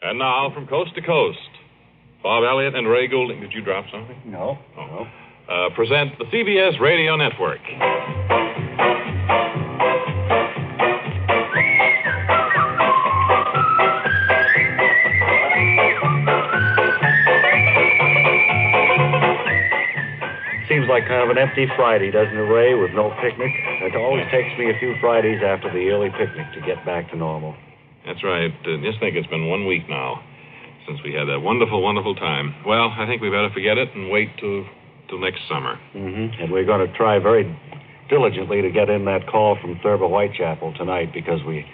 And now, from coast to coast, Bob Elliott and Ray Goulding. Did you drop something? No. Present the CBS Radio Network. Seems like kind of an empty Friday, doesn't it, Ray, with no picnic? It always takes me a few Fridays after the early picnic to get back to normal. That's right. Just think it's been 1 week now since we had that wonderful, wonderful time. Well, I think we better forget it and wait till next summer. Mm-hmm. And we're going to try very diligently to get in that call from Thurber Whitechapel tonight because we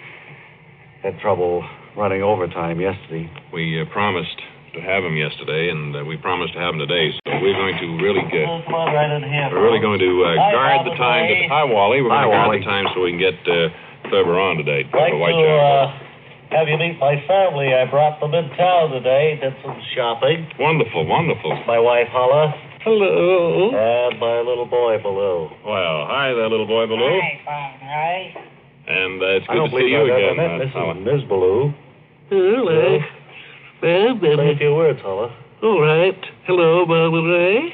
had trouble running overtime yesterday. We promised to have him yesterday, and we promised to have him today, so we're going to really Come on right in here. we're really going to guard the time. Hi, Wally. We're going to guard Wally. the time so we can get Thurber on today. I'd like Thurber Whitechapel. to have you meet my family. I brought them in town today, did some shopping. Wonderful, wonderful. My wife, Holla. Hello. And my little boy, Baloo. Well, hi there, little boy, Baloo. Hi. And it's I good don't to see believe you I've again. ever met Holla. Ms. Ballou. Hello. Say a few words, Holla. All right. Hello, Bob and Ray.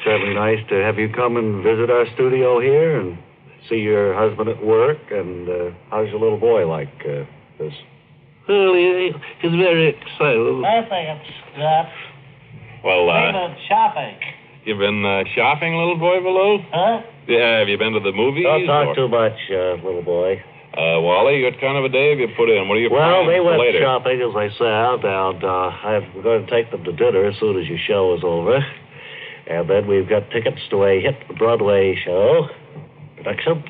Certainly nice to have you come and visit our studio here and see your husband at work. And how's your little boy like this? Well, he's very excited. I think it's good. Well, We've been shopping. you've been shopping, little boy, Baloo? Huh? Yeah, have you been to the movies? Don't talk or- too much, little boy. Wally, what kind of a day have you put in? What are your Well, plans they for went later? shopping, as I said, and I'm going to take them to dinner as soon as your show is over. And then we've got tickets to a hit Broadway show production.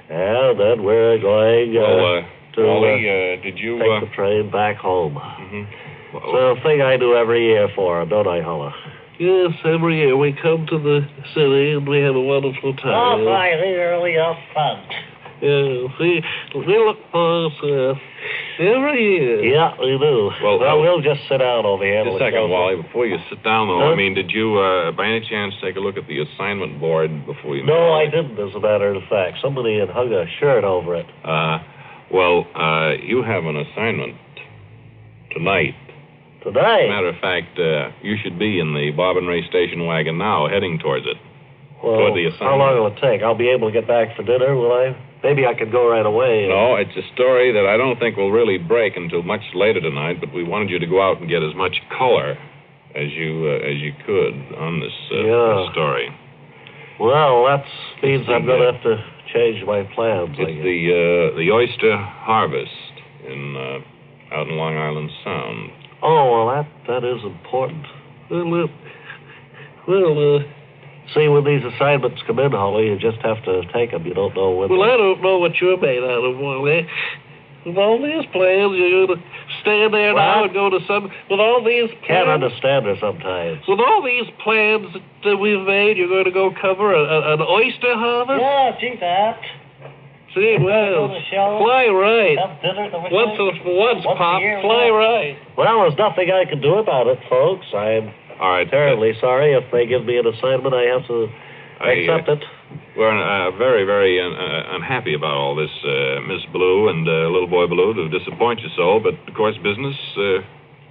And then we're going to Wally, did you... take the train back home. mhm. It's a thing I do every year for him, don't I, Holla? Yes, every year we come to the city and we have a wonderful time. Oh, fine, early up front. Yeah, we look forward to every year. Yeah, we do. Well, we'll just sit down over here. Just a till the second, show's Wally. Before you sit down, though, Huh? I mean, did you, by any chance, take a look at the assignment board before you... No, I didn't, as a matter of fact. Somebody had hung a shirt over it. Well, you have an assignment tonight. Today? Matter of fact, you should be in the Bob and Ray station wagon now, heading towards it. Well, toward the assignment. how long will it take? I'll be able to get back for dinner, will I? Maybe I could go right away. No, it's a story that I don't think will really break until much later tonight, but we wanted you to go out and get as much color as you could on this story. Well, that means I'm going to have to change my plans, I It's guess. the oyster harvest in out in Long Island Sound. Oh, well, that is important. Well, See, when these assignments come in, Holly, you just have to take them. You don't know when. well, I don't know what you're made out of, Wally. With all these plans, you're going to stand there now and go to some... With all these Can't plans... understand her sometimes. With all these plans that we've made, you're going to go cover an oyster harvest? Yeah, gee, that. See, well, Go to the show. fly right. Have dinner to Once, Once Pop, a year, fly yeah. right. Well, there's nothing I can do about it, folks. I'm All right. terribly sorry. If they give me an assignment, I have to accept it. We're very, very unhappy about all this, Miss Blue and little boy Blue, to disappoint you so. But, of course, business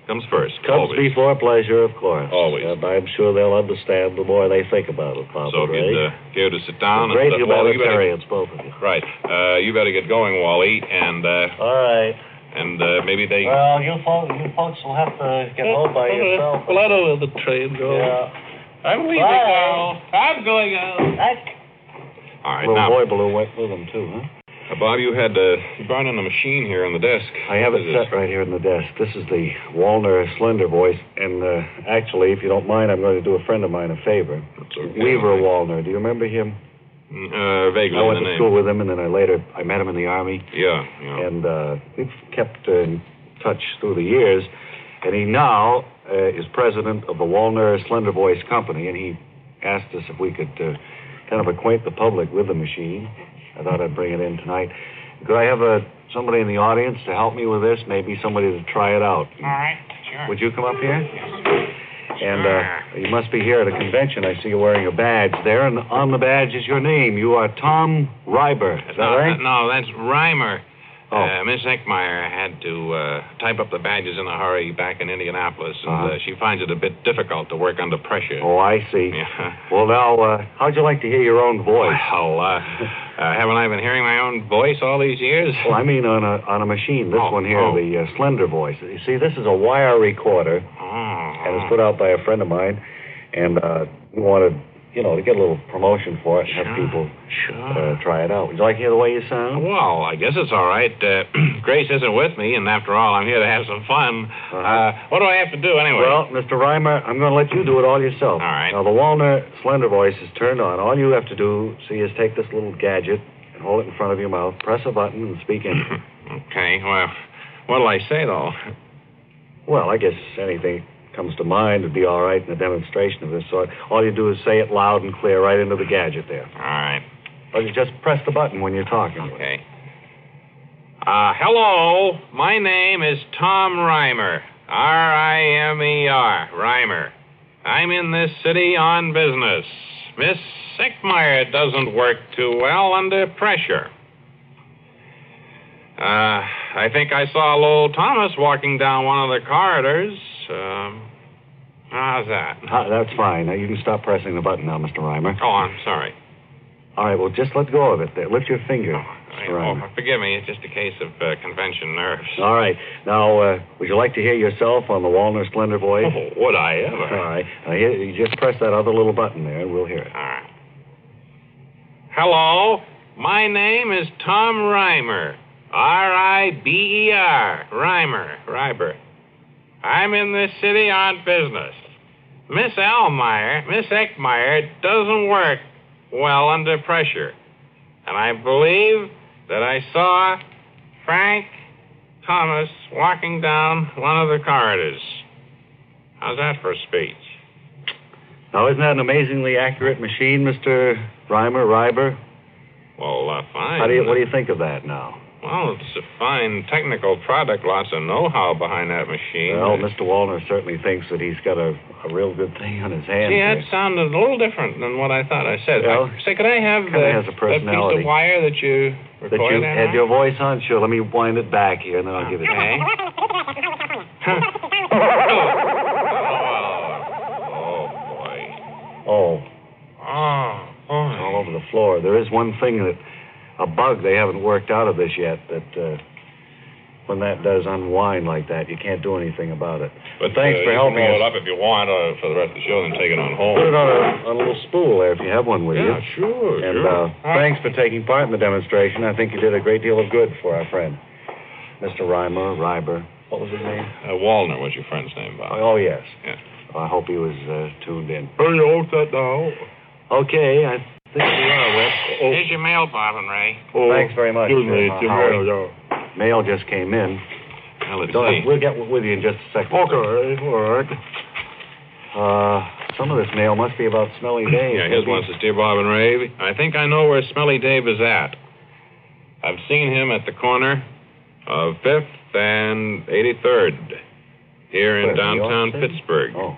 comes first. Comes always. before pleasure, of course. Always. And I'm sure they'll understand the more they think about it, Bob. So if you'd care to sit down... Great and, Wally, you better, humanitarians, both of you. right. You better get going, Wally, and All right. maybe they... Well, you folks will have to get home by yourself. Well, I know where the train goes. Yeah. I'm leaving Bye. now. I'm going out. All right, Little now... boy Baloo went with them, too, huh? Bob, you brought in a machine here on the desk. I have What it is set right here in the desk. This is the Walner Slender Voice. And actually, if you don't mind, I'm going to do a friend of mine a favor. That's okay. Weaver Walner. Do you remember him? Vaguely I went the to name. school with him, and then I met him in the Army. Yeah. And we've kept in touch through the years. And he now is president of the Walner Slender Voice Company, and he asked us if we could kind of acquaint the public with the machine. I thought I'd bring it in tonight. Could I have somebody in the audience to help me with this? Maybe somebody to try it out. All right, sure. Would you come up here? And you must be here at a convention. I see you wearing a badge there, and on the badge is your name. You are Tom Reiber. Is that right? No, that's Reimer. Miss Eckmeyer had to type up the badges in a hurry back in Indianapolis, and she finds it a bit difficult to work under pressure. Oh, I see. Yeah. Well, now, how'd you like to hear your own voice? Well, haven't I been hearing my own voice all these years? Well, I mean on a machine. This one here, the slender voice. You see, this is a wire recorder, and it's put out by a friend of mine, and we wanted, to get a little promotion for it and have people try it out. Would you like to hear the way you sound? Well, I guess it's all right. Grace isn't with me, and after all, I'm here to have some fun. What do I have to do anyway? Well, Mr. Reimer, I'm going to let you do it all yourself. All right. Now, the Walner slender voice is turned on. All you have to do, is take this little gadget and hold it in front of your mouth, press a button, and speak in. Okay, well, what'll I say, though? Well, I guess anything comes to mind would be all right in a demonstration of this sort. All you do is say it loud and clear right into the gadget there. All right. Or you just press the button when you're talking. Okay. Hello, my name is Tom Reimer. R-I-M-E-R, Reimer. I'm in this city on business. Miss Eckmeyer doesn't work too well under pressure. I think I saw Lowell Thomas walking down one of the corridors. How's that? That's fine. Now, you can stop pressing the button now, Mr. Reimer. Oh, I'm sorry. All right, well, just let go of it there. Lift your finger, Mr. Reimer. Forgive me. It's just a case of convention nerves. All right. Now, would you like to hear yourself on the Walner Slender voice? Oh, would I ever? All right. Now, you just press that other little button there, and we'll hear it. All right. Hello, my name is Tom Reimer. R-I-B-E-R, Reiber. I'm in this city on business. Miss Eckmeyer doesn't work well under pressure. And I believe that I saw Frank Thomas walking down one of the corridors. How's that for a speech? Now, isn't that an amazingly accurate machine, Mr. Reiber? Well, fine. What do you think of that now? Well, it's a fine technical product, lots of know-how behind that machine. Well, Mr. Walner certainly thinks that he's got a real good thing on his hands. See, that sounded a little different than what I thought I said. Well, could I have has a that personality. piece of wire that you recorded? That you had your voice on? Sure, let me wind it back here, and then I'll give it to you. Oh, boy. It's all over the floor. There is one thing a bug they haven't worked out of this yet, that when that does unwind like that, you can't do anything about it. But thanks for helping roll us. it up if you want for the rest of the show, then take it on home. Put it on a little spool there if you have one with you. Yeah, sure. And thanks for taking part in the demonstration. I think you did a great deal of good for our friend, Mr. Reimer. What was his name? Walner was your friend's name, Bob. Oh, yes. Yeah. I hope he was tuned in. Are you all set now? Okay, I think we are, Wes. Here's your mail, Bob and Ray. Thanks very much. Excuse me, it's your mail. Mail just came in. Well, let's see. We'll get with you in just a second. Okay, all right. Some of this mail must be about Smelly Dave. Yeah, here's one that says, Dear Bob and Ray, I think I know where Smelly Dave is at. I've seen him at the corner of 5th and 83rd here in downtown Pittsburgh. Oh.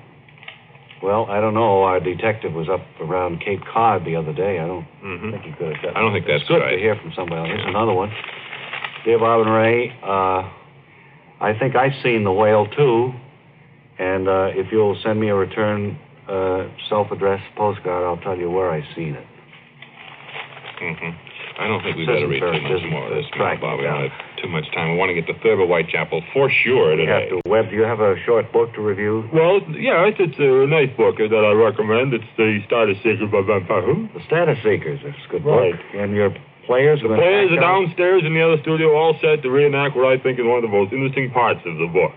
Well, I don't know. Our detective was up around Cape Cod the other day. I don't think he could have gotten. I don't think that's good right. to hear from somebody. Here's another one. Dear Bob and Ray, I think I've seen the whale, too. And if you'll send me a return self-addressed postcard, I'll tell you where I've seen it. I don't think we better read too much more of this, Bob. We don't have too much time. We want to get to Thurber Whitechapel for sure today. Webb, do you have a short book to review? Well, yes, it's a nice book that I recommend. It's The Status Seekers by Banter. The Status Seekers. It's a good Right. book. And your players are Players are downstairs in the other studio, all set to reenact what I think is one of the most interesting parts of the book.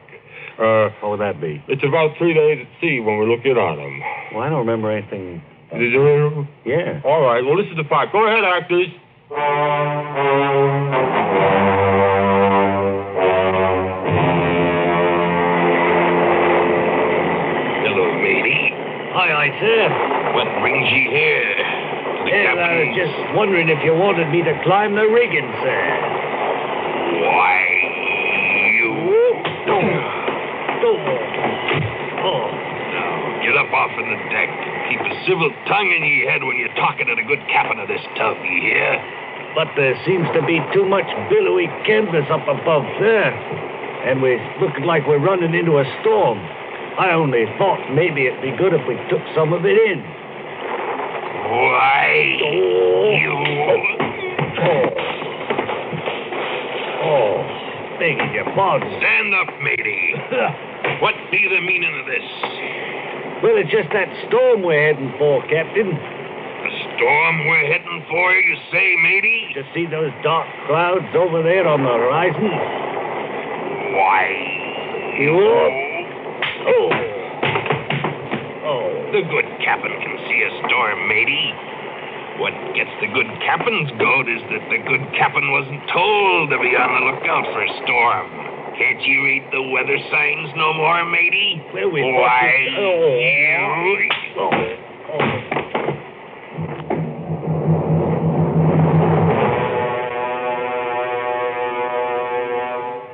What would that be? It's about 3 days at sea when we look in on them. Well, I don't remember anything. Did you remember? Yeah. All right, well, this is the part. Go ahead, actors. Hello, matey. Aye, sir. What brings ye here? To the I captain? was just wondering if you wanted me to climb the rigging, sir. Why, you... Now, get up off of the deck. Keep a civil tongue in ye head when you're talking to the good captain of this tub, you hear? but there seems to be too much billowy canvas up above there. And we're looking like we're running into a storm. I only thought maybe it'd be good if we took some of it in. Why, you... Begging your pardon. Stand up, matey. What be the meaning of this? Well, it's just that storm we're heading for, Captain. The storm we're heading for, you say, matey? Just see those dark clouds over there on the horizon? Why, the good captain can see a storm, matey. What gets the good captain's goat is that the good captain wasn't told to be on the lookout for a storm. Can't you read the weather signs no more, matey? Well, we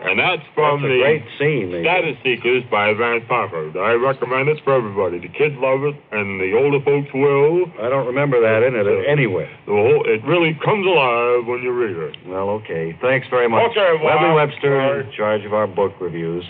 And that's from That's a the great scene. Status Seekers by Van Popper. I recommend it for everybody. The kids love it, and the older folks will. I don't remember that in it anywhere. It really comes alive when you read it. Well, okay. Thanks very much. Okay, well, Webley Webster, all right. in charge of our book reviews.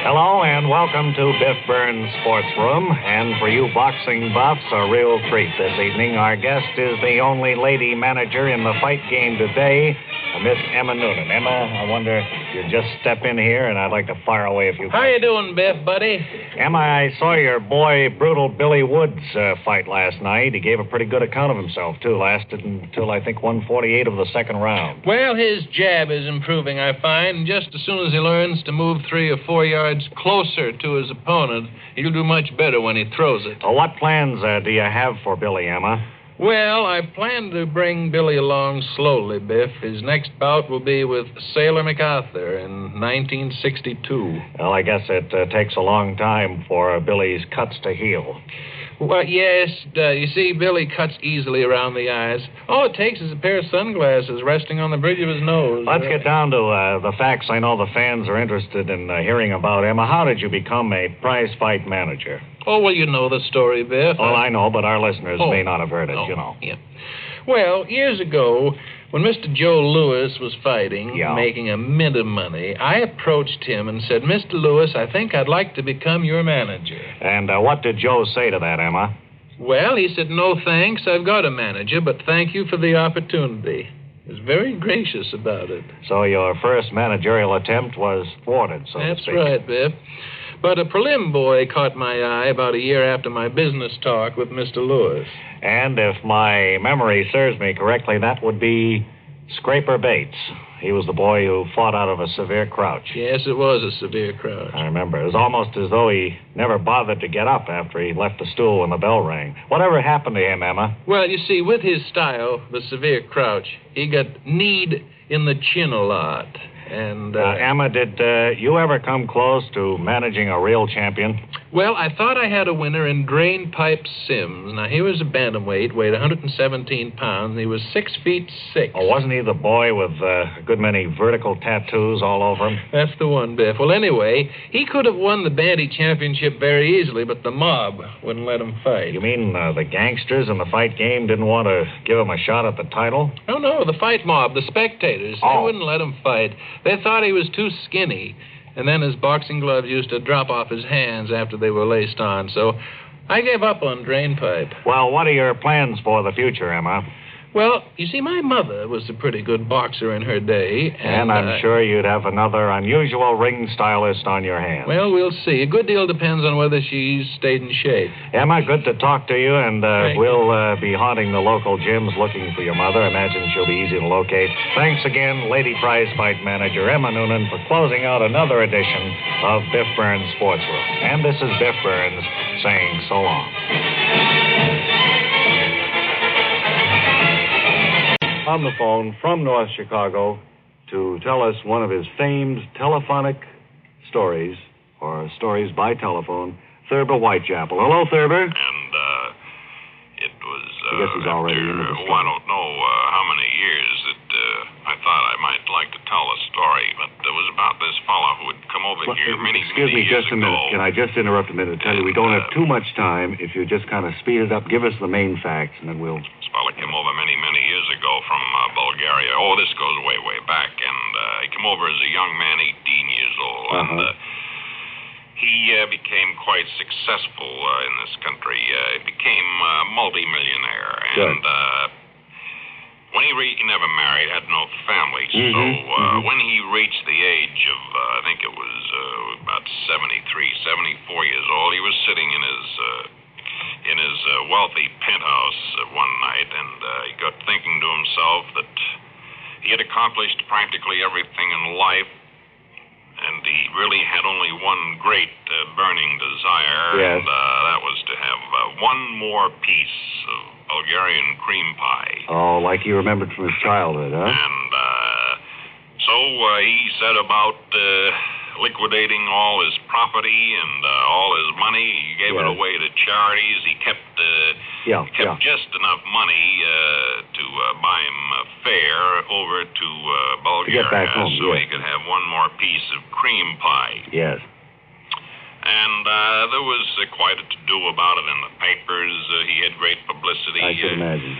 Hello and welcome to Biff Burns' Sports Room. And for you boxing buffs, a real treat this evening. Our guest is the only lady manager in the fight game today, Miss Emma Noonan. Emma, I wonder if you'd just step in here, and I'd like to fire away a few How you doing, Biff, buddy? Emma, I saw your boy, brutal Billy Woods, fight last night. He gave a pretty good account of himself, too. Lasted until, I think, 148 of the second round. Well, his jab is improving, I find. And just as soon as he learns to move 3 or 4 yards closer to his opponent, he'll do much better when he throws it. What plans do you have for Billy, Emma? Well, I plan to bring Billy along slowly, Biff. His next bout will be with Sailor MacArthur in 1962. Well, I guess it takes a long time for Billy's cuts to heal. Well, yes. You see, Billy cuts easily around the eyes. All it takes is a pair of sunglasses resting on the bridge of his nose. Let's get down to the facts I know the fans are interested in hearing about. Emma, how did you become a prize fight manager? Oh, well, you know the story, Biff. Well, I know, but our listeners may not have heard it, you know. Yeah. Well, years ago, when Mr. Joe Lewis was fighting, making a mint of money, I approached him and said, Mr. Lewis, I think I'd like to become your manager. And what did Joe say to that, Emma? Well, he said, no thanks, I've got a manager, but thank you for the opportunity. He was very gracious about it. So your first managerial attempt was thwarted, so to speak. That's right, Biff. But a prelim boy caught my eye about a year after my business talk with Mr. Lewis. And if my memory serves me correctly, that would be Scraper Bates. He was the boy who fought out of a severe crouch. Yes, it was a severe crouch. I remember. It was almost as though he never bothered to get up after he left the stool when the bell rang. Whatever happened to him, Emma? Well, you see, with his style, the severe crouch, he got kneed in the chin a lot. And, Emma, did you ever come close to managing a real champion? Well, I thought I had a winner in Drain Pipe Sims. Now, he was a bantamweight, weighed 117 pounds, and he was 6'6". Oh, wasn't he the boy with a good many vertical tattoos all over him? That's the one, Biff. Well, anyway, he could have won the banty championship very easily, but the mob wouldn't let him fight. You mean the gangsters in the fight game didn't want to give him a shot at the title? Oh, no, the fight mob, the spectators. They wouldn't let him fight. They thought he was too skinny. And then his boxing gloves used to drop off his hands after they were laced on. So I gave up on Drain Pipe. Well, what are your plans for the future, Emma? Well, you see, my mother was a pretty good boxer in her day. And I'm sure you'd have another unusual ring stylist on your hands. Well, we'll see. A good deal depends on whether she's stayed in shape. Emma, good to talk to you, and we'll be haunting the local gyms looking for your mother. Imagine she'll be easy to locate. Thanks again, Lady Prize Fight Manager Emma Noonan, for closing out another edition of Biff Burns' Sports Room. And this is Biff Burns saying so long. On the phone from North Chicago to tell us one of his famed telephonic stories, or stories by telephone, Thurber Whitechapel. Hello, Thurber. And it was I guess he's already in the I don't know how many years that I thought I might like to tell a story, but it was about this fellow who had come over over here many, Excuse me many years just a minute. ago. Can I just interrupt a minute and tell you we don't have too much time. If you just kind of speed it up, give us the main facts, and then we'll... This fella came over many, many years ago from Bulgaria. Oh, this goes way, way back. And he came over as a young man, 18 years old. And he became quite successful in this country. He became a multimillionaire. And when he never married, had no family. So when he reached the age of, I think it was about 73, 74 years old, he was sitting in his wealthy penthouse one night, and he got thinking to himself that he had accomplished practically everything in life, and he really had only one great burning desire, and that was to have one more piece of Bulgarian cream pie. Oh, like he remembered from his childhood, huh? And so he set about liquidating all his property and all his money. He gave it away to charities. He kept just enough money to buy him a fare over to Bulgaria, to get back home, so he could have one more piece of cream pie. Yes. And there was quite a to-do about it in the papers. He had great publicity. I can imagine.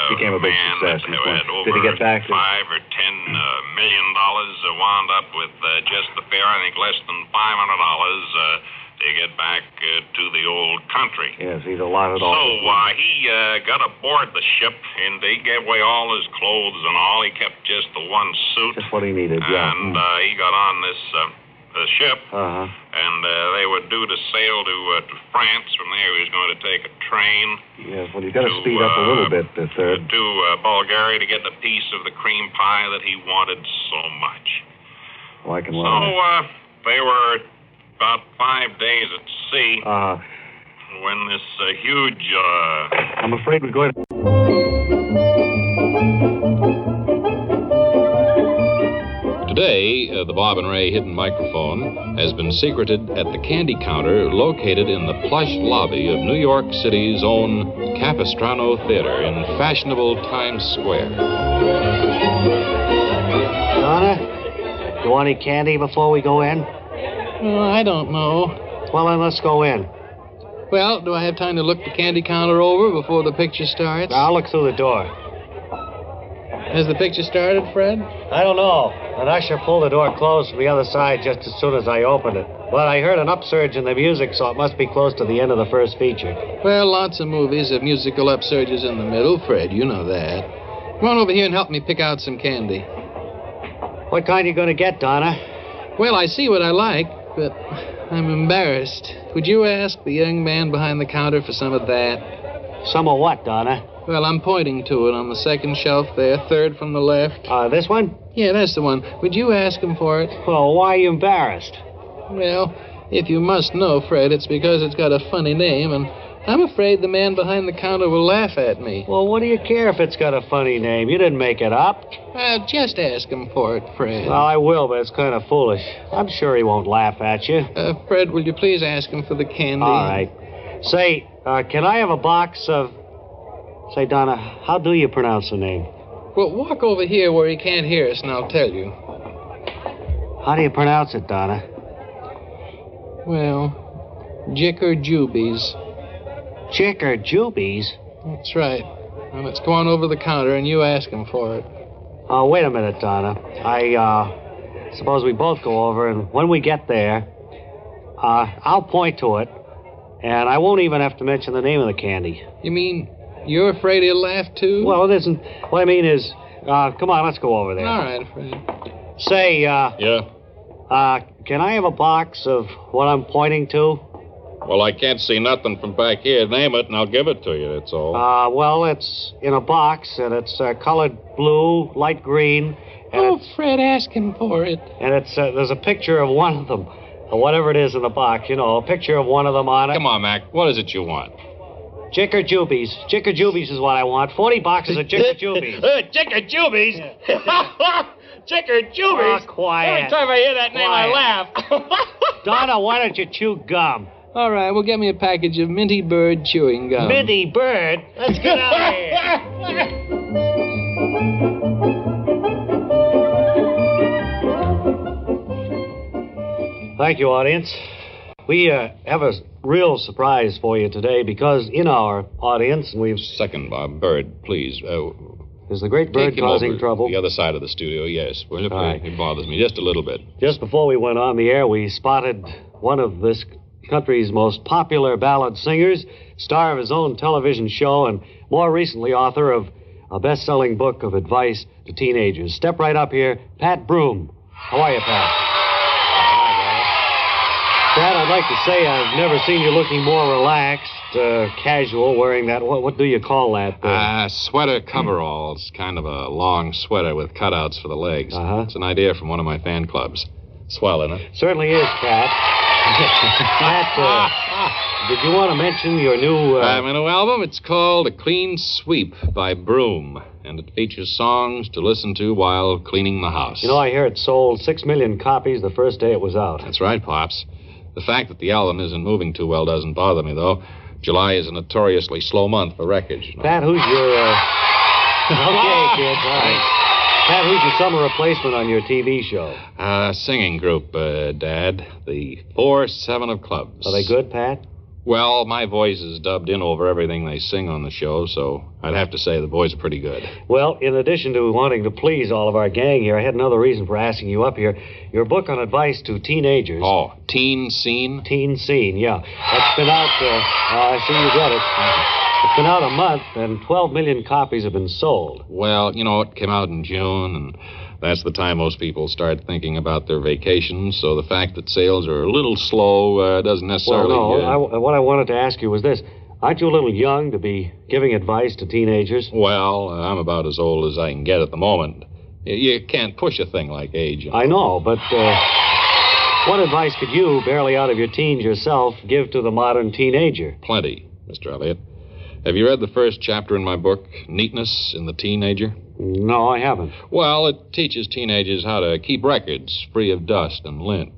Became a big success. Had over Did he get back $5 or $10 million wound up with just the fare. I think less than $500 to get back to the old country. Yes, he's a lot of all. So he got aboard the ship, and he gave away all his clothes and all. He kept just the one suit. Just what he needed. And he got on this ship, and they were due to sail to France. From there, he was going to take a train. Yes, well, you've got to speed up a little bit, Third. To Bulgaria to get the piece of the cream pie that he wanted so much. Well, I can So they were about 5 days at sea when this huge... I'm afraid we're going to... Today, the Bob and Ray hidden microphone has been secreted at the candy counter located in the plush lobby of New York City's own Capistrano Theater in fashionable Times Square. Donna, you want any candy before we go in? I don't know. Well, then let's go in. Well, do I have time to look the candy counter over before the picture starts? I'll look through the door. Has the picture started, Fred? I don't know. An usher pulled the door closed from the other side just as soon as I opened it. But I heard an upsurge in the music, so it must be close to the end of the first feature. Well, lots of movies have musical upsurges in the middle, Fred. You know that. Come on over here and help me pick out some candy. What kind are you going to get, Donna? Well, I see what I like, but I'm embarrassed. Would you ask the young man behind the counter for some of that? Some of what, Donna? Well, I'm pointing to it on the second shelf there, third from the left. This one? Yeah, that's the one. Would you ask him for it? Well, why are you embarrassed? Well, if you must know, Fred, it's because it's got a funny name, and I'm afraid the man behind the counter will laugh at me. Well, what do you care if it's got a funny name? You didn't make it up. Just ask him for it, Fred. Well, I will, but it's kind of foolish. I'm sure he won't laugh at you. Fred, will you please ask him for the candy? All right. Say, can I have a box of... Say, Donna, how do you pronounce the name? Well, walk over here where he can't hear us, and I'll tell you. How do you pronounce it, Donna? Well, Jicker Jubies. Jicker Jubies? That's right. Now, let's go on over the counter, and you ask him for it. Oh, wait a minute, Donna. I suppose we both go over, and when we get there, I'll point to it, and I won't even have to mention the name of the candy. You mean... You're afraid he'll laugh, too? Well, it isn't. What I mean is, come on, let's go over there. All right, Fred. Say, Yeah? can I have a box of what I'm pointing to? Well, I can't see nothing from back here. Name it, and I'll give it to you, that's all. Well, it's in a box, and it's colored blue, light green. And Fred, ask him for it. And it's there's a picture of one of them, or whatever it is in the box, you know, a picture of one of them on it. Come on, Mac. What is it you want? Jicker Jubies. Jicker Jubies is what I want. 40 boxes of Jicker Jubies. Jicker Jubies? Jicker Jubies? Oh, quiet. Every time I hear that name, I laugh. Donna, why don't you chew gum? All right, well, get me a package of Minty Bird chewing gum. Minty Bird? Let's get out of here. Thank you, audience. We have a real surprise for you today because in our audience, we've... Second, Bob. Bird, please. Is the great bird Take him causing over trouble? The other side of the studio, yes. Well, All right. It bothers me just a little bit. Just before we went on the air, we spotted one of this country's most popular ballad singers, star of his own television show, and more recently author of a best-selling book of advice to teenagers. Step right up here, Pat Broom. How are you, Pat? Pat, I'd like to say I've never seen you looking more relaxed, casual, wearing that, what do you call that? Sweater coveralls. Kind of a long sweater with cutouts for the legs. Uh-huh. It's an idea from one of my fan clubs. Swell, isn't it? Certainly is, Pat. Pat, did you want to mention your new... My new album, it's called A Clean Sweep by Broom, and it features songs to listen to while cleaning the house. You know, I hear it sold 6 million copies the first day it was out. That's right, Pops. The fact that the album isn't moving too well doesn't bother me, though. July is a notoriously slow month for records. You know? Pat, who's your... Okay, kids, all right. Pat, who's your summer replacement on your TV show? Singing group, Dad. The 4-7 of Clubs. Are they good, Pat? Well, my voice is dubbed in over everything they sing on the show, so I'd have to say the boys are pretty good. Well, in addition to wanting to please all of our gang here, I had another reason for asking you up here. Your book on advice to teenagers. Oh, Teen Scene? Teen Scene, yeah. That's been out, I see you got it. It's been out a month, and 12 million copies have been sold. Well, you know, it came out in June, and that's the time most people start thinking about their vacations, so the fact that sales are a little slow doesn't necessarily... Well, no, what I wanted to ask you was this. Aren't you a little young to be giving advice to teenagers? Well, I'm about as old as I can get at the moment. You can't push a thing like age. You know? I know, but what advice could you, barely out of your teens yourself, give to the modern teenager? Plenty, Mr. Elliott. Have you read the first chapter in my book, Neatness in the Teenager? No, I haven't. Well, it teaches teenagers how to keep records free of dust and lint,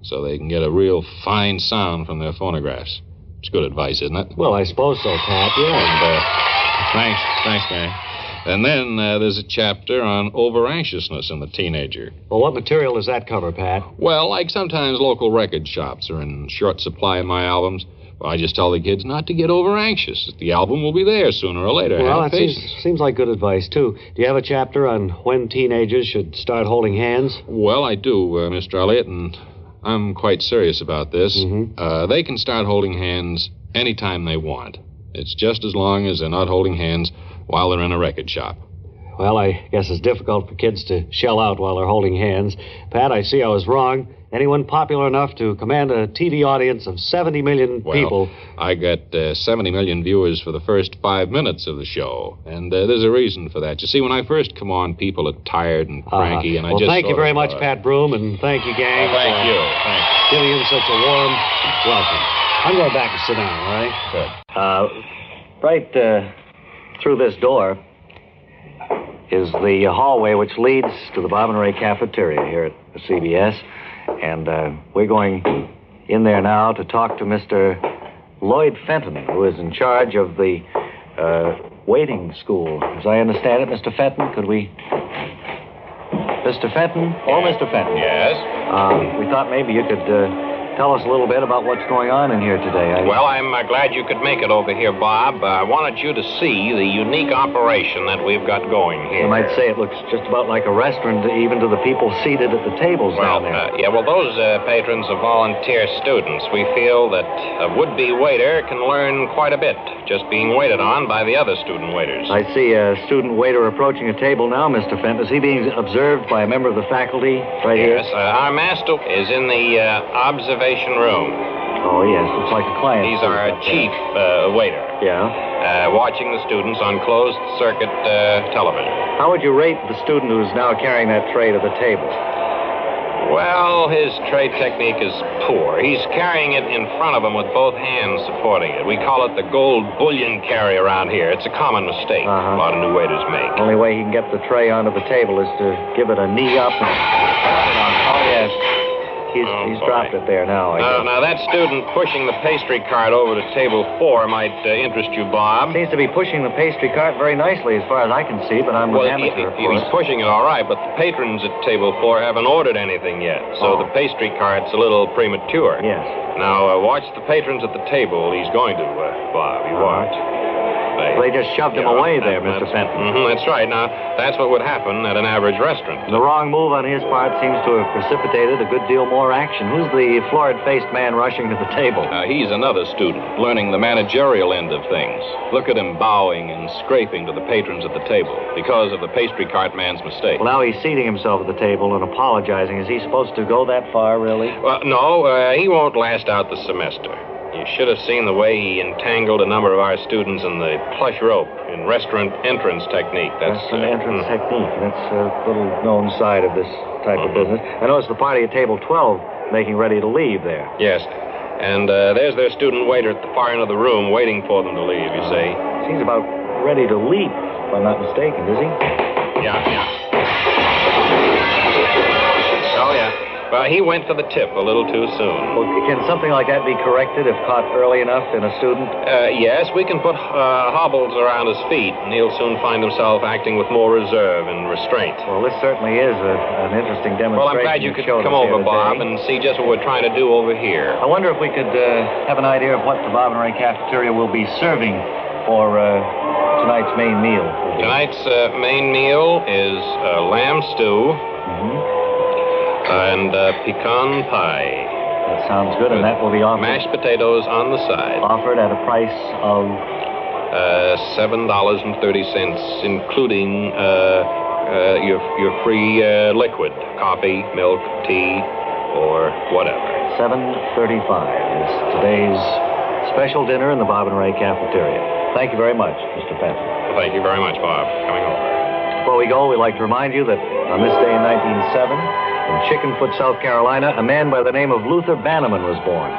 so they can get a real fine sound from their phonographs. It's good advice, isn't it? Well, I suppose so, Pat, yeah. And, thanks, gang. And then there's a chapter on over-anxiousness in the teenager. Well, what material does that cover, Pat? Well, like sometimes local record shops are in short supply of my albums. Well, I just tell the kids not to get over-anxious. The album will be there sooner or later. Well, that seems like good advice, too. Do you have a chapter on when teenagers should start holding hands? Well, I do, Mr. Elliott, and I'm quite serious about this. They can start holding hands anytime they want. It's just as long as they're not holding hands while they're in a record shop. Well, I guess it's difficult for kids to shell out while they're holding hands. Pat, I see I was wrong. Anyone popular enough to command a TV audience of 70 million people... Well, I got 70 million viewers for the first 5 minutes of the show, and there's a reason for that. You see, when I first come on, people are tired and cranky, and I just... Well, thank you very much, Pat Broom, and thank you, gang. Thank you. Thanks. Giving him such a warm welcome. I'm going back and sit down, all right? Good. Right through this door is the hallway which leads to the Bob and Ray cafeteria here at the CBS. And we're going in there now to talk to Mr. Lloyd Fenton, who is in charge of the waiting school. As I understand it, Mr. Fenton, could we... Mr. Fenton? Oh, Mr. Fenton. Yes? We thought maybe you could tell us a little bit about what's going on in here today. Well, I'm glad you could make it over here, Bob. I wanted you to see the unique operation that we've got going here. I might say it looks just about like a restaurant, even to the people seated at the tables down there. Those patrons are volunteer students. We feel that a would-be waiter can learn quite a bit just being waited on by the other student waiters. I see a student waiter approaching a table now, Mr. Fenton. Is he being observed by a member of the faculty here? Yes, our master is in the observation room. Oh, yes, looks like a client. He's our chief waiter. Yeah? Watching the students on closed-circuit television. How would you rate the student who's now carrying that tray to the table? Well, his trade technique is poor. He's carrying it in front of him with both hands supporting it. We call it the gold bullion carry around here. It's a common mistake a lot of new waiters make. The only way he can get the tray onto the table is to give it a knee up and... Oh, yes. He's dropped it there now, I guess. Now, that student pushing the pastry cart over to table 4 might interest you, Bob. Seems to be pushing the pastry cart very nicely as far as I can see, but I'm an amateur, of course. He's pushing it all right, but the patrons at table 4 haven't ordered anything yet, so the pastry cart's a little premature. Yes. Now, watch the patrons at the table. He's going to, Bob. You watch. They just shoved him away there, Mr. Fenton. That's right. Now, that's what would happen at an average restaurant. The wrong move on his part seems to have precipitated a good deal more action. Who's the florid-faced man rushing to the table? He's another student, learning the managerial end of things. Look at him bowing and scraping to the patrons at the table because of the pastry cart man's mistake. Well, now he's seating himself at the table and apologizing. Is he supposed to go that far, really? Well, no, he won't last out the semester. You should have seen the way he entangled a number of our students in the plush rope in restaurant entrance technique. That's an entrance technique. That's a little known side of this type of business. I noticed the party at table 12 making ready to leave there. Yes. And there's their student waiter at the far end of the room waiting for them to leave, you see. He's about ready to leap, if I'm not mistaken, is he? Yeah. Oh, yeah. Well, he went for the tip a little too soon. Well, can something like that be corrected if caught early enough in a student? Yes, we can put hobbles around his feet, and he'll soon find himself acting with more reserve and restraint. Well, this certainly is an interesting demonstration. Well, I'm glad you could come over, Bob, and see just what we're trying to do over here. I wonder if we could have an idea of what the Bob and Ray cafeteria will be serving for tonight's main meal. Tonight's main meal is lamb stew. And pecan pie. That sounds good, and that will be offered. Mashed potatoes on the side. Offered at a price of $7.30, including your free liquid, coffee, milk, tea, or whatever. $7.35 is today's special dinner in the Bob and Ray cafeteria. Thank you very much, Mr. Fenton. Well, thank you very much, Bob, for coming over. Before we go, we'd like to remind you that on this day in 1907, in Chickenfoot, South Carolina, a man by the name of Luther Bannerman was born.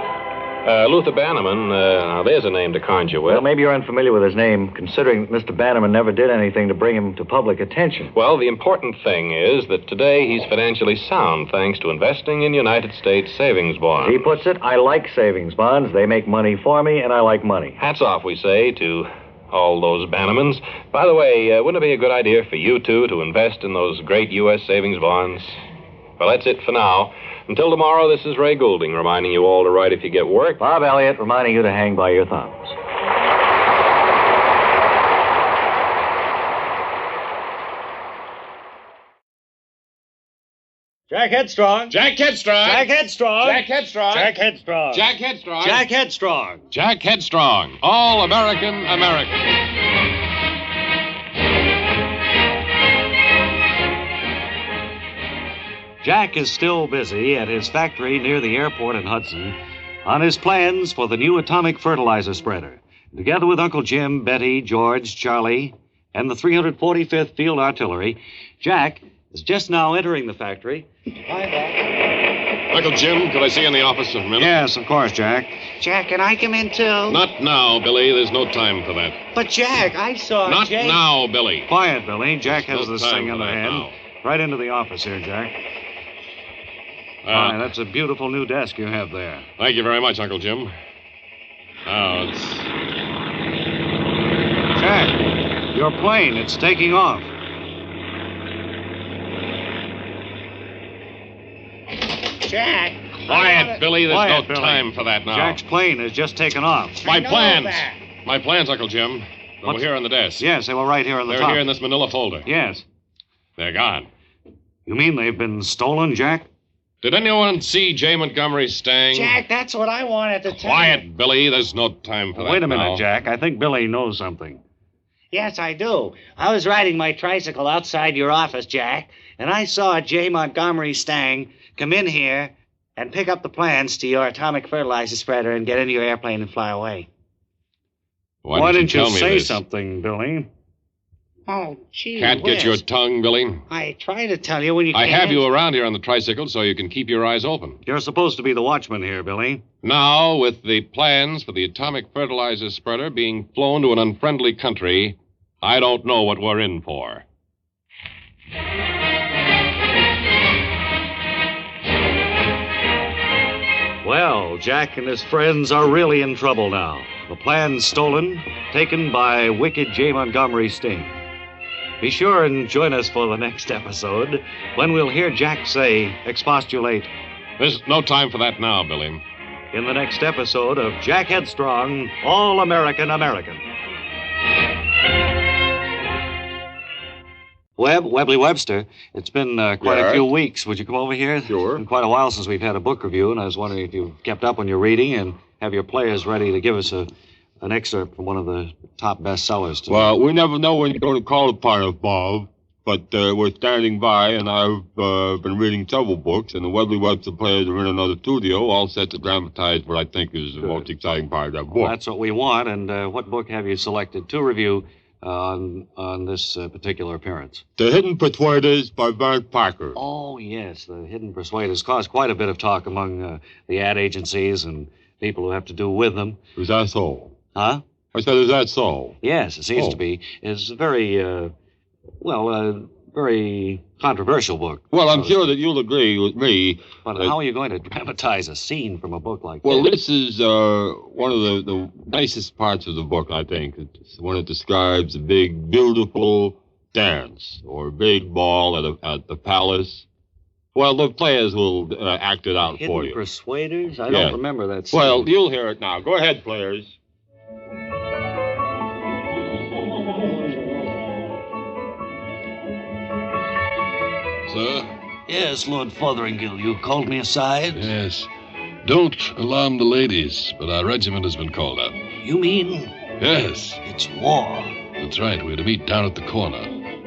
Luther Bannerman, now there's a name to conjure with. Well, maybe you're unfamiliar with his name, considering that Mr. Bannerman never did anything to bring him to public attention. Well, the important thing is that today he's financially sound thanks to investing in United States savings bonds. He puts it, I like savings bonds. They make money for me, and I like money. Hats off, we say, to all those Bannermans. By the way, wouldn't it be a good idea for you two to invest in those great U.S. savings bonds? Well, that's it for now. Until tomorrow, this is Ray Goulding reminding you all to write if you get work. Bob Elliott reminding you to hang by your thumbs. Jack Headstrong. Jack Headstrong. Jack Headstrong. Jack Headstrong. Jack Headstrong. Jack Headstrong. Jack Headstrong. Jack Headstrong. All American American. Jack is still busy at his factory near the airport in Hudson on his plans for the new atomic fertilizer spreader. Together with Uncle Jim, Betty, George, Charlie, and the 345th Field Artillery, Jack is just now entering the factory. Uncle Jim, could I see you in the office a minute? Yes, of course, Jack. Jack, can I come in, too? Not now, Billy. There's no time for that. But, Jack, I saw Not Jake. now, Billy. Quiet, Billy. Jack has No this time thing for in the that hand. now. Right into the office here, Jack. That's a beautiful new desk you have there. Thank you very much, Uncle Jim. Now, it's... Jack, your plane, it's taking off. Jack. Quiet, Billy. There's Quiet, no Billy. time for that now. Jack's plane has just taken off. My know plans. that. My plans, Uncle Jim. They were here on the desk. Yes, they were right here on the They're top. here in this manila folder. Yes. They're gone. You mean they've been stolen, Jack? Did anyone see J. Montgomery Stang? Jack, that's what I wanted to tell you. Quiet, Billy. There's no time for that Wait a minute, now. Jack. I think Billy knows something. Yes, I do. I was riding my tricycle outside your office, Jack, and I saw J. Montgomery Stang come in here and pick up the plans to your atomic fertilizer spreader and get into your airplane and fly away. Why didn't you tell me say this? something, Billy? Oh, gee Can't get your whiz. tongue, Billy. I try to tell you when you I can't. have you around here on the tricycle so you can keep your eyes open. You're supposed to be the watchman here, Billy. Now, with the plans for the atomic fertilizer spreader being flown to an unfriendly country, I don't know what we're in for. Well, Jack and his friends are really in trouble now. The plan's stolen, taken by wicked J. Montgomery Sting. Be sure and join us for the next episode when we'll hear Jack say, expostulate. There's no time for that now, Billy. In the next episode of Jack Headstrong, All American American. Webley Webster, it's been quite a few weeks. Would you come over here? Sure. It's been quite a while since we've had a book review, and I was wondering if you've kept up on your reading and have your players ready to give us an excerpt from one of the top bestsellers today. Well, we never know when you're going to call upon us, Bob. But we're standing by, and I've been reading several books, and the Webley Webster players are in another studio, all set to dramatize what I think is the most exciting part of that book. Well, that's what we want, and what book have you selected to review on this particular appearance? The Hidden Persuaders by Vance Parker. Oh, yes, The Hidden Persuaders caused quite a bit of talk among the ad agencies and people who have to do with them. Is that so? Huh? I said, is that so? Yes, it seems to be. It's a very, very controversial book. Well, I'm sure that you'll agree with me. But how are you going to dramatize a scene from a book like Well, that? this is one of the nicest parts of the book, I think. It's when it describes a big, beautiful dance or big ball at the palace. Well, the players will act it out for you. Hidden Persuaders? I don't remember that scene. Well, you'll hear it now. Go ahead, players. Sir? Yes, Lord Fotheringill, you called me aside? Yes. Don't alarm the ladies, but our regiment has been called up. You mean? Yes. It's war. That's right. We're to meet down at the corner.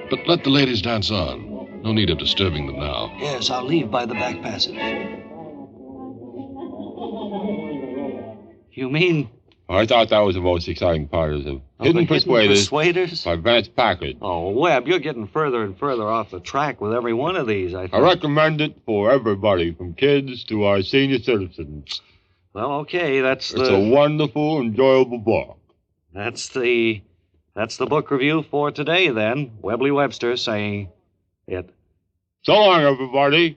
But let the ladies dance on. No need of disturbing them now. Yes, I'll leave by the back passage. You mean? I thought that was the most exciting part of the Hidden Persuaders by Vance Parker. Oh, Webb, you're getting further and further off the track with every one of these, I think. I recommend it for everybody, from kids to our senior citizens. Well, okay, It's a wonderful, enjoyable book. That's the book review for today, then. Webley Webster saying it. So long, everybody.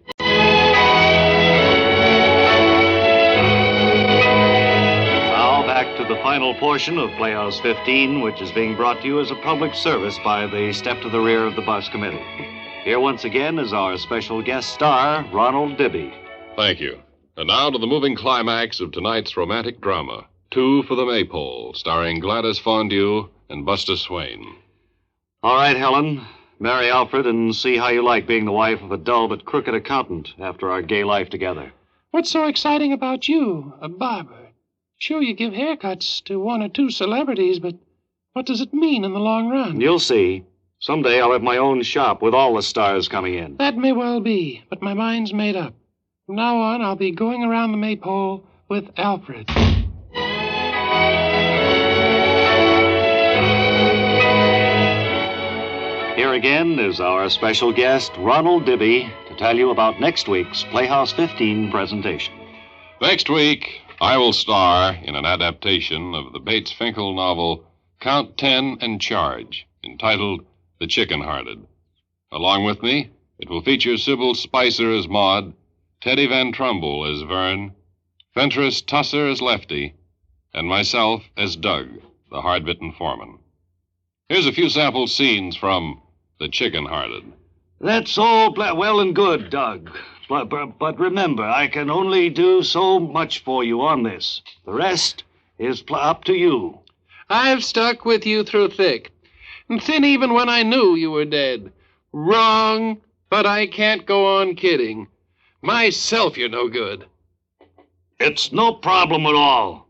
To the final portion of Playhouse 15, which is being brought to you as a public service by the Step to the Rear of the Bus Committee. Here once again is our special guest star, Ronald Dibby. Thank you. And now to the moving climax of tonight's romantic drama, Two for the Maypole, starring Gladys Fondue and Buster Swain. All right, Helen, marry Alfred and see how you like being the wife of a dull but crooked accountant after our gay life together. What's so exciting about you, a barber? Sure, you give haircuts to one or two celebrities, but what does it mean in the long run? You'll see. Someday I'll have my own shop with all the stars coming in. That may well be, but my mind's made up. From now on, I'll be going around the Maypole with Alfred. Here again is our special guest, Ronald Dibby, to tell you about next week's Playhouse 15 presentation. Next week, I will star in an adaptation of the Bates Finkel novel Count 10 and Charge, entitled The Chicken-Hearted. Along with me, it will feature Sybil Spicer as Maud, Teddy Van Trumbull as Vern, Fentress Tusser as Lefty, and myself as Doug, the hard-bitten foreman. Here's a few sample scenes from The Chicken-Hearted. That's all well and good, Doug. But remember, I can only do so much for you on this. The rest is up to you. I've stuck with you through thick and thin even when I knew you were dead. Wrong, but I can't go on kidding. Myself, you're no good. It's no problem at all.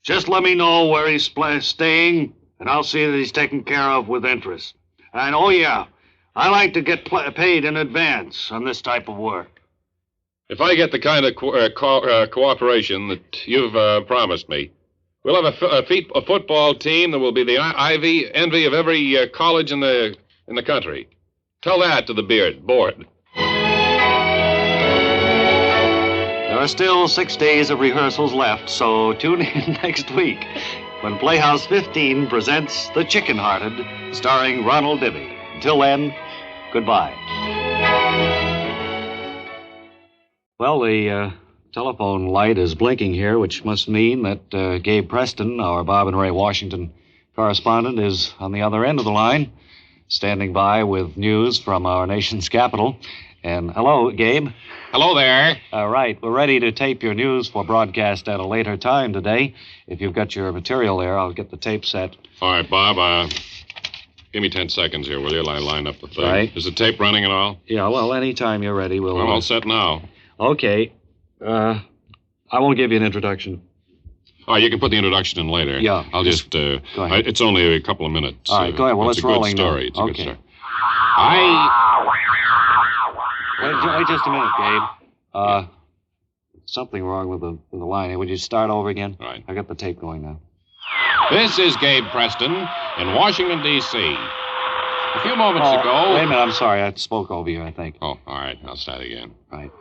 Just let me know where he's staying, and I'll see that he's taken care of with interest. And, oh, yeah, I like to get paid in advance on this type of work. If I get the kind of cooperation that you've promised me, we'll have a football team that will be the envy of every college in the country. Tell that to the board. There are still 6 days of rehearsals left, so tune in next week when Playhouse 15 presents The Chicken-Hearted, starring Ronald Dibby. Until then, goodbye. Well, the telephone light is blinking here, which must mean that Gabe Preston, our Bob and Ray Washington correspondent, is on the other end of the line, standing by with news from our nation's capital. And hello, Gabe. Hello there. All right, we're ready to tape your news for broadcast at a later time today. If you've got your material there, I'll get the tape set. All right, Bob, give me 10 seconds here, will you? I'll line up the thing. Right. Is the tape running at all? Yeah, well, anytime you're ready, we'll... I'm all set now. Okay. I won't give you an introduction. Oh, you can put the introduction in later. Yeah. I'll just, go ahead. It's only a couple of minutes. All right, go ahead. Well, it's let's a good rolling now. story. It's a good Okay. story. Wait just a minute, Gabe. Something wrong with the line. Would you start over again? All right. I got the tape going now. This is Gabe Preston in Washington, D.C. A few moments ago... Wait a minute, I'm sorry. I spoke over you, I think. Oh, all right. I'll start again. Right.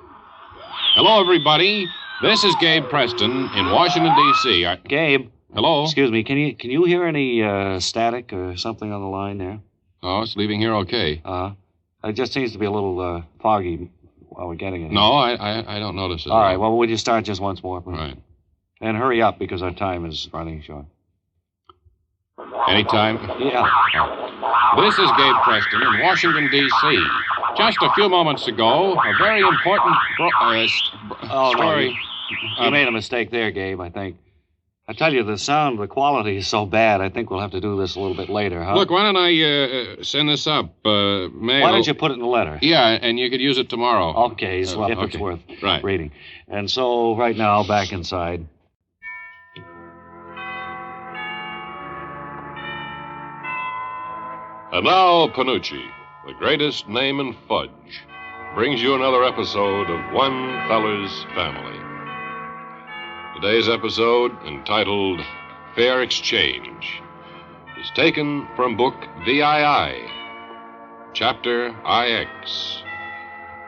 Hello, everybody. This is Gabe Preston in Washington, D.C. Gabe. Hello? Excuse me. Can you hear any static or something on the line there? Oh, it's leaving here okay. It just seems to be a little foggy while we're getting it. No, I don't notice it. All right. Well, would you start just once more, please? Right. And hurry up because our time is running short. Anytime? Yeah. This is Gabe Preston in Washington, D.C. Just a few moments ago, a very important story. No, you made a mistake there, Gabe, I think. I tell you, the quality is so bad, I think we'll have to do this a little bit later, huh? Look, why don't I send this up, mail? Why don't you put it in a letter? Yeah, and you could use it tomorrow. Okay, so if it's okay. worth Right. reading. And so, right now, back inside. And now, Panucci, the greatest name in fudge, brings you another episode of One Feller's Family. Today's episode, entitled Fair Exchange, is taken from book VII, chapter IX,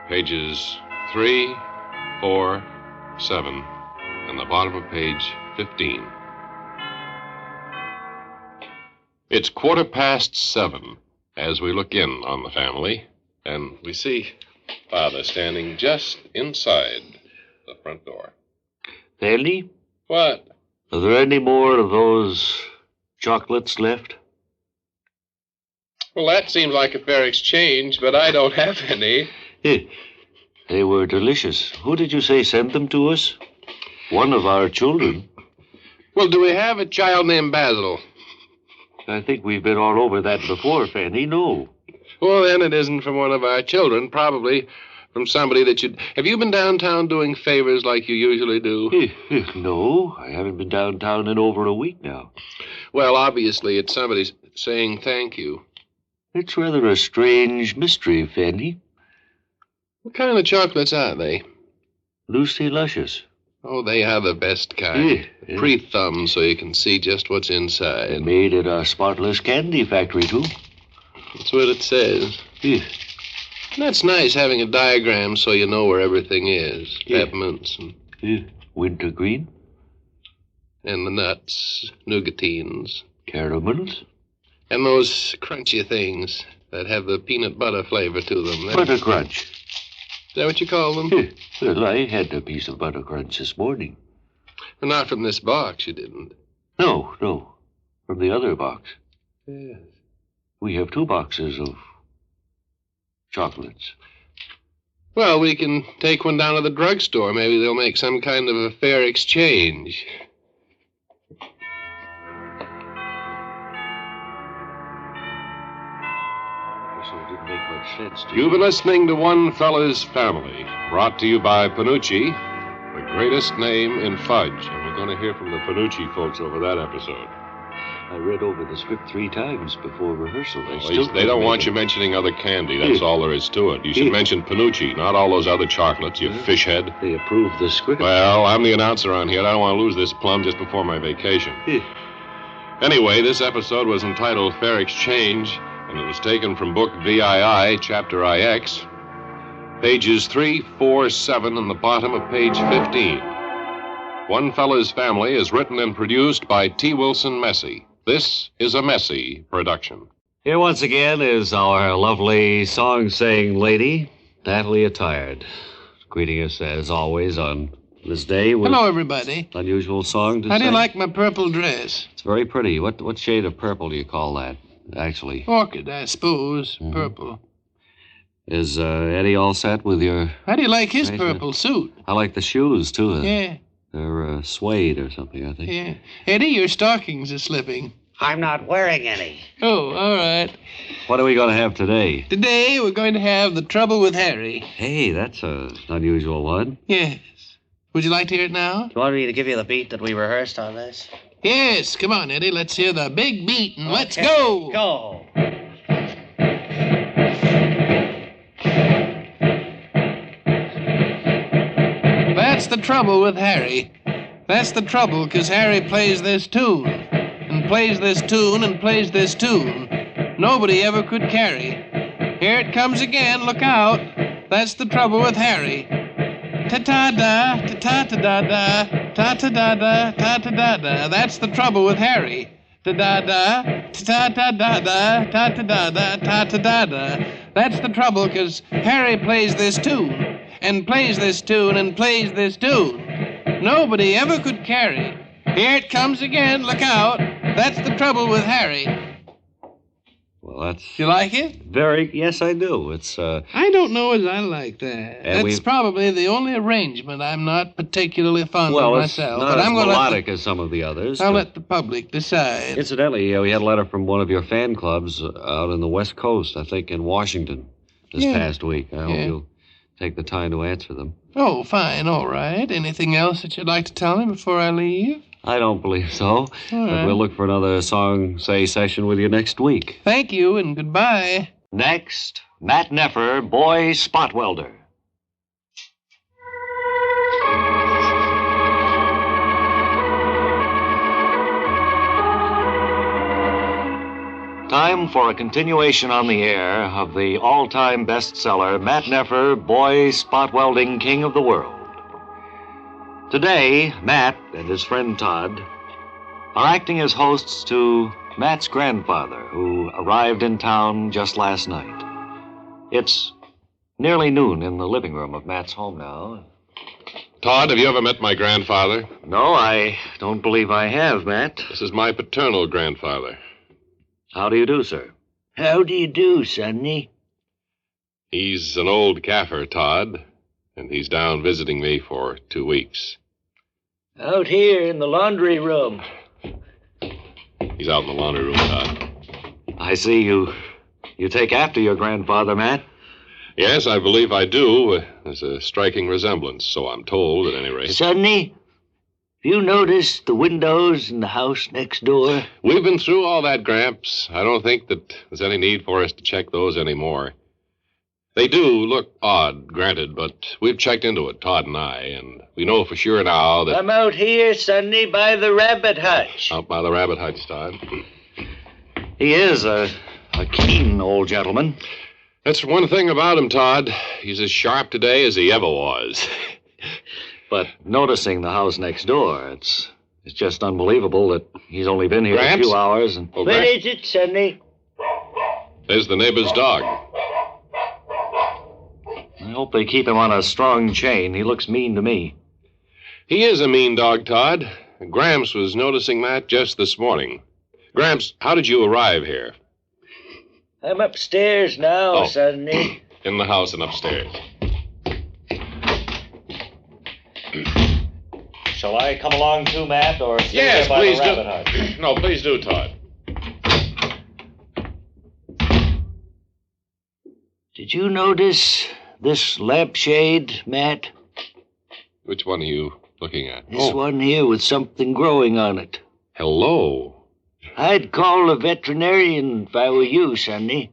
pages 3, 4, 7, and the bottom of page 15. It's 7:15 as we look in on the family, and we see Father standing just inside the front door. Andy? What? Are there any more of those chocolates left? Well, that seems like a fair exchange, but I don't have any. They were delicious. Who did you say sent them to us? One of our children. Well, do we have a child named Basil? I think we've been all over that before, Fanny. No. Well, then it isn't from one of our children. Probably from somebody that you'd... Have you been downtown doing favors like you usually do? No, I haven't been downtown in over a week now. Well, obviously, it's somebody saying thank you. It's rather a strange mystery, Fanny. What kind of chocolates are they? Lucy Luscious. Oh, they are the best kind. Pre-thumbed so you can see just what's inside. Made at our spotless candy factory, too. That's what it says. That's nice, having a diagram so you know where everything is. Peppermints and... Wintergreen. And the nuts. Nougatines. Caramels. And those crunchy things that have the peanut butter flavor to them. Butter crunch. Is that what you call them? Well, I had a piece of butter crunch this morning. Well, not from this box, you didn't. No. From the other box. Yes. We have 2 boxes of chocolates. Well, we can take one down to the drugstore. Maybe they'll make some kind of a fair exchange. Didn't make much sense to You've been listening to One Feller's Family, brought to you by Panucci, the greatest name in fudge. And we're going to hear from the Panucci folks over that episode. I read over the script 3 times before rehearsal. They don't want you mentioning other candy. That's all there is to it. You should mention Panucci, not all those other chocolates, you fish head. They approved the script. Well, I'm the announcer on here. I don't want to lose this plum just before my vacation. Anyway, this episode was entitled Fair Exchange, and it was taken from book VII, chapter IX, pages 3, 4, 7, and the bottom of page 15. One Feller's Family is written and produced by T. Wilson Messy. This is a Messy production. Here once again is our lovely song-saying lady, Natalie Attired, greeting us as always on This day with Hello, everybody. unusual song to How do you sing. like my purple dress? It's very pretty. What shade of purple do you call that, actually? Orchid, I suppose. Mhm. Purple. Is Eddie all set with your... How do you like his arrangement? purple suit? I like the shoes, too. Yeah, They're suede or something, I think. yeah. Eddie, your stockings are slipping. I'm not wearing any. Oh, all right. What are we going to have today? Today, we're going to have The Trouble with Harry. Hey, that's an unusual one. Yes. Would you like to hear it now? Do you want me to give you the beat that we rehearsed on this? Yes. Come on, Eddie. Let's hear the big beat and let's Okay, go. Go. That's the trouble with Harry. That's the trouble, 'cause Harry plays this tune. And plays this tune and plays this tune. Nobody ever could carry. Here it comes again, look out. That's the trouble with Harry. Ta-ta-da, ta-ta-ta-da-da, ta-ta-da-da, ta-ta-da-da. That's the trouble with Harry. Ta-da-da, ta-ta-ta-da-da, ta-ta-da-da, ta-ta-da-da. That's the trouble, 'cause Harry plays this tune, and plays this tune, and plays this tune. Nobody ever could carry. Here it comes again, look out. That's the trouble with Harry. Well, that's... You like it? Yes, I do. It's, I don't know as I like that. And That's we've- probably the only arrangement I'm not particularly fond well, of it's myself. not But as I'm going to melodic as some of the others. I'll but- let the public decide. Incidentally, we had a letter from one of your fan clubs out in the West Coast, I think in Washington, this Yeah. past week. I hope Yeah. you'll take the time to answer them. Oh, fine, all right. Anything else that you'd like to tell me before I leave? I don't believe so. All But right. we'll look for another song, say, session with you next week. Thank you and goodbye. Next, Matt Neffer, Boy Spot Welder. Time for a continuation on the air of the all-time bestseller, Matt Neffer, Boy Spot Welding King of the World. Today, Matt and his friend Todd are acting as hosts to Matt's grandfather, who arrived in town just last night. It's nearly noon in the living room of Matt's home now. Todd, have you ever met my grandfather? No, I don't believe I have, Matt. This is my paternal grandfather. How do you do, sir? How do you do, Sonny? He's an old Kaffir, Todd, and he's down visiting me for 2 weeks. Out here in the laundry room. He's out in the laundry room, Todd. I see you take after your grandfather, Matt. Yes, I believe I do. There's a striking resemblance, so I'm told, at any rate. Sonny, have you noticed the windows in the house next door? We've been through all that, Gramps. I don't think that there's any need for us to check those anymore. They do look odd, granted, but we've checked into it, Todd and I, and we know for sure now that... I'm out here, Sonny, by the rabbit hutch. Out by the rabbit hutch, Todd. He is a keen old gentleman. That's one thing about him, Todd. He's as sharp today as he ever was. But noticing the house next door, it's just unbelievable that he's only been here Gramps? a few hours and... Oh, Where Gramps, is it, Sonny? there's the neighbor's dog. I hope they keep him on a strong chain. He looks mean to me. He is a mean dog, Todd. Gramps was noticing that just this morning. Gramps, how did you arrive here? I'm upstairs now, Oh. Sonny. In the house and upstairs. Shall I come along too, Matt, or stay Yes, here by please the do. rabbit hutch? No, please do, Todd. Did you notice this lampshade, Matt? Which one are you looking at? This one here with something growing on it. Hello. I'd call a veterinarian if I were you, Sonny.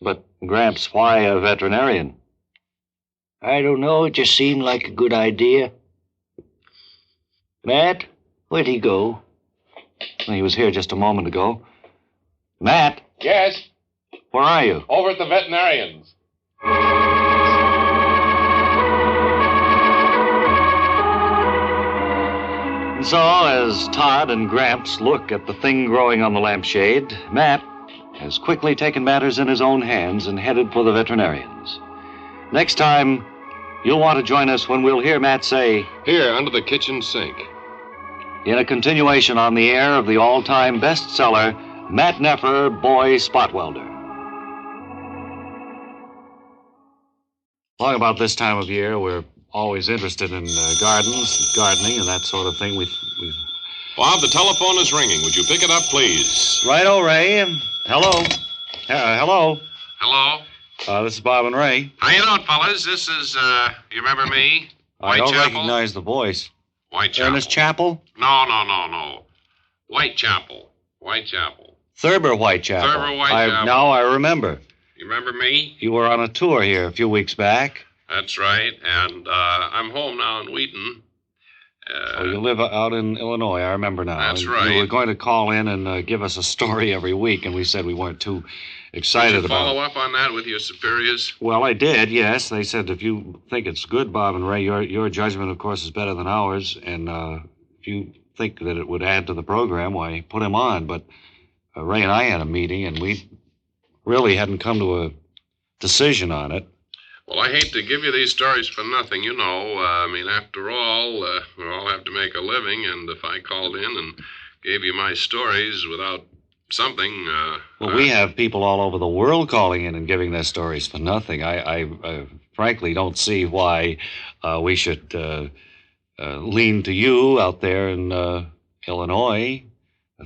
But, Gramps, why a veterinarian? I don't know, it just seemed like a good idea. Matt, where'd he go? He was here just a moment ago. Matt, Yes, where are you? over at the veterinarian's. And so, as Todd and Gramps look at the thing growing on the lampshade, Matt has quickly taken matters in his own hands and headed for the veterinarians. Next time You'll want to join us when we'll hear Matt say, Here, under the kitchen sink. in a continuation on the air of the all-time bestseller, Matt Neffer, Boy Spot Welder. Long about this time of year, we're always interested in gardens, gardening, and that sort of thing. We've Bob, the telephone is ringing. Would you pick it up, please? Right-o, Ray. Hello. Hello. Hello? This is Bob and Ray. How you doing, fellas? This is, you remember me? I don't Whitechapel? recognize the voice. Whitechapel. Ernest Chapel? No. Whitechapel. Thurber Whitechapel. Thurber Whitechapel. Now I remember. You remember me? You were on a tour here a few weeks back. That's right. And I'm home now in Wheaton. You live out in Illinois, I remember now. That's right. You were going to call in and give us a story every week, and we said we weren't too excited Did you about follow it. up on that with your superiors? Well, I did, yes. They said if you think it's good, Bob and Ray, your judgment, of course, is better than ours, and if you think that it would add to the program, why, put him on. But Ray and I had a meeting, and we really hadn't come to a decision on it. Well, I hate to give you these stories for nothing, you know. After all, we all have to make a living, and if I called in and gave you my stories without something... Well, we have people all over the world calling in and giving their stories for nothing. I frankly don't see why we should lean to you out there in Illinois,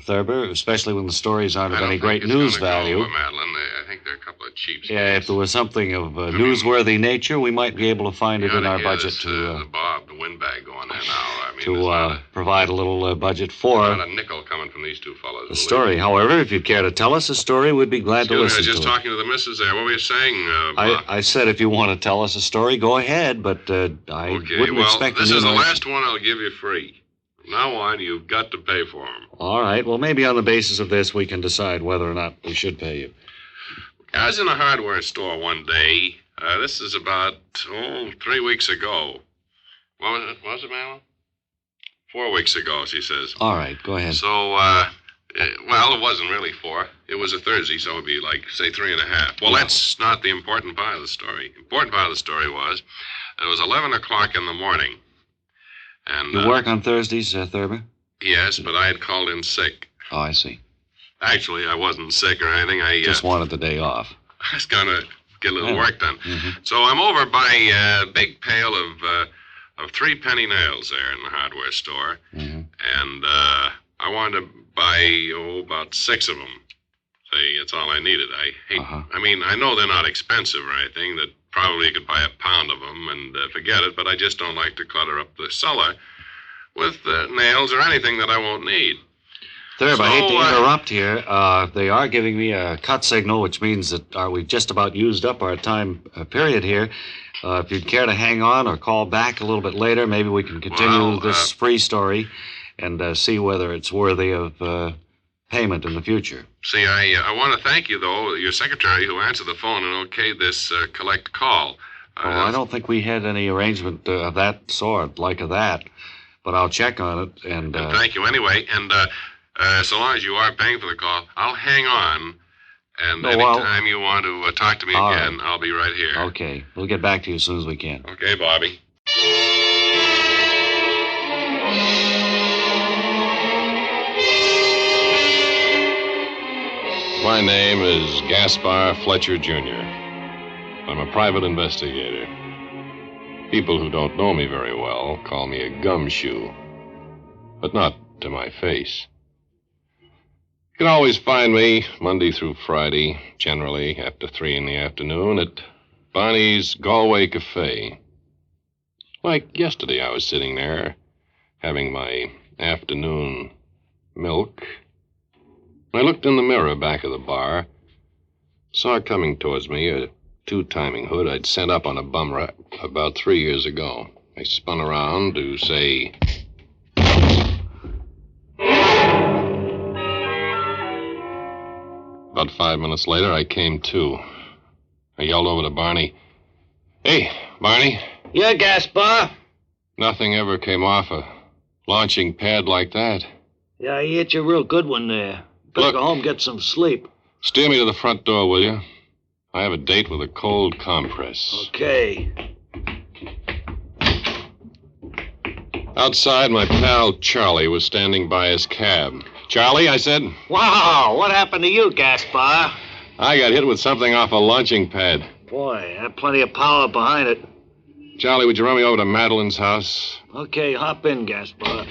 Thurber, especially when the stories aren't of any great news value. Madeline. I think they're a couple of cheap Yeah, if there was something of newsworthy nature, we might be able to find it in our budget to Bob, the windbag going there now. Provide a little budget for not a nickel coming from these two fellows. the story. However, if you'd care to tell us a story, we'd be glad to listen I was just to it. talking to the missus there. What were you saying, Bob? I said if you want to tell us a story, go ahead, but I wouldn't expect this is the noise. last one I'll give you free. From now on, you've got to pay for them. All right. Well, maybe on the basis of this, we can decide whether or not we should pay you. I was in a hardware store one day. This is about, 3 weeks ago. What was it, Madeline? 4 weeks ago, she says. All right. Go ahead. So, it wasn't really 4. It was a Thursday, so it'd be like, say, 3.5. Well, that's not the important part of the story. The important part of the story was it was 11 o'clock in the morning. And You work on Thursdays, Thurber? Yes, but I had called in sick. Oh, I see. Actually, I wasn't sick or anything. I Just wanted the day off. I was going to get a little Yeah. work done. Mm-hmm. So I'm over by a big pail of 3 penny nails there in the hardware store. Mm-hmm. And I wanted to buy, about 6 of them. Say, that's all I needed. I know they're not expensive or anything, that probably you could buy a pound of them and forget it, but I just don't like to clutter up the cellar with nails or anything that I won't need. Thurber, I hate to interrupt here. They are giving me a cut signal, which means that we've just about used up our time period here. If you'd care to hang on or call back a little bit later, maybe we can continue this free story and see whether it's worthy of payment in the future. See, I want to thank you, though, your secretary who answered the phone and okayed this collect call. I don't think we had any arrangement of that sort, like that. But I'll check on it. And thank you anyway. And so long as you are paying for the call, I'll hang on. And anytime you want to talk to me again, I'll be right here. Okay. We'll get back to you as soon as we can. Okay, Bobby. My name is Gaspar Fletcher, Jr. I'm a private investigator. People who don't know me very well call me a gumshoe, but not to my face. You can always find me Monday through Friday, generally after 3 in the afternoon, at Barney's Galway Cafe. Like yesterday, I was sitting there having my afternoon milk. I looked in the mirror back of the bar, saw coming towards me a 2-timing hood I'd sent up on a bum rack about 3 years ago. I spun around to say... About 5 minutes later, I came to. I yelled over to Barney, "Hey, Barney." Yeah, Gaspar? Nothing ever came off a launching pad like that. Yeah, he hit you a real good one there. Better go home and get some sleep. Steer me to the front door, will you? I have a date with a cold compress. Okay. Outside, my pal Charlie was standing by his cab. Charlie, I said. Wow, what happened to you, Gaspar? I got hit with something off a launching pad. Boy, had plenty of power behind it. Charlie, would you run me over to Madeline's house? Okay, hop in, Gaspar.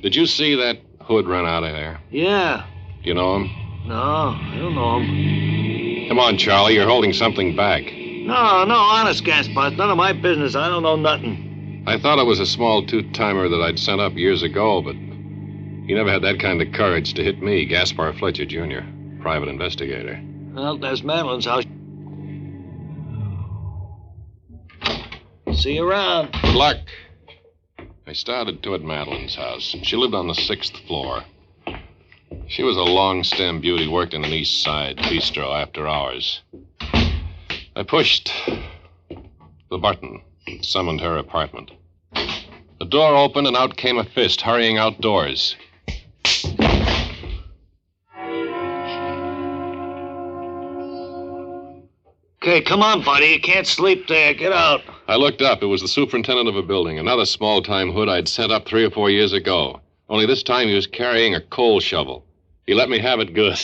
Did you see that hood run out of there? Yeah. Do you know him? No, I don't know him. Come on, Charlie, you're holding something back. No, honest, Gaspar. It's none of my business. I don't know nothing. I thought it was a small two-timer that I'd sent up years ago, but he never had that kind of courage to hit me, Gaspar Fletcher, Jr., private investigator. Well, there's Madeline's house. See you around. Good luck. I started toward Madeline's house. She lived on the 6th floor. She was a long-stem beauty, worked in an East Side bistro after hours. I pushed the button and summoned her apartment. The door opened and out came a fist, hurrying outdoors. Okay, come on, buddy. You can't sleep there. Get out. I looked up. It was the superintendent of a building, another small-time hood I'd sent up 3 or 4 years ago. Only this time he was carrying a coal shovel. He let me have it good.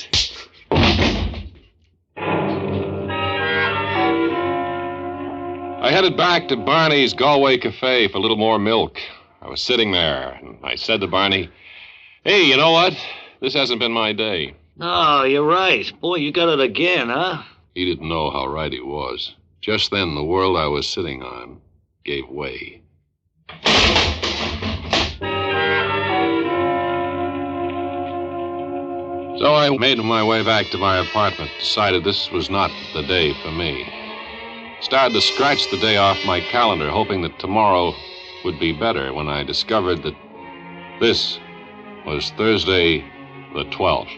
I headed back to Barney's Galway Cafe for a little more milk. I was sitting there, and I said to Barney, "Hey, you know what? This hasn't been my day." No, you're right. Boy, you got it again, huh? He didn't know how right he was. Just then, the world I was sitting on gave way. So I made my way back to my apartment, decided this was not the day for me. Started to scratch the day off my calendar, hoping that tomorrow would be better, when I discovered that this was Thursday the 12th.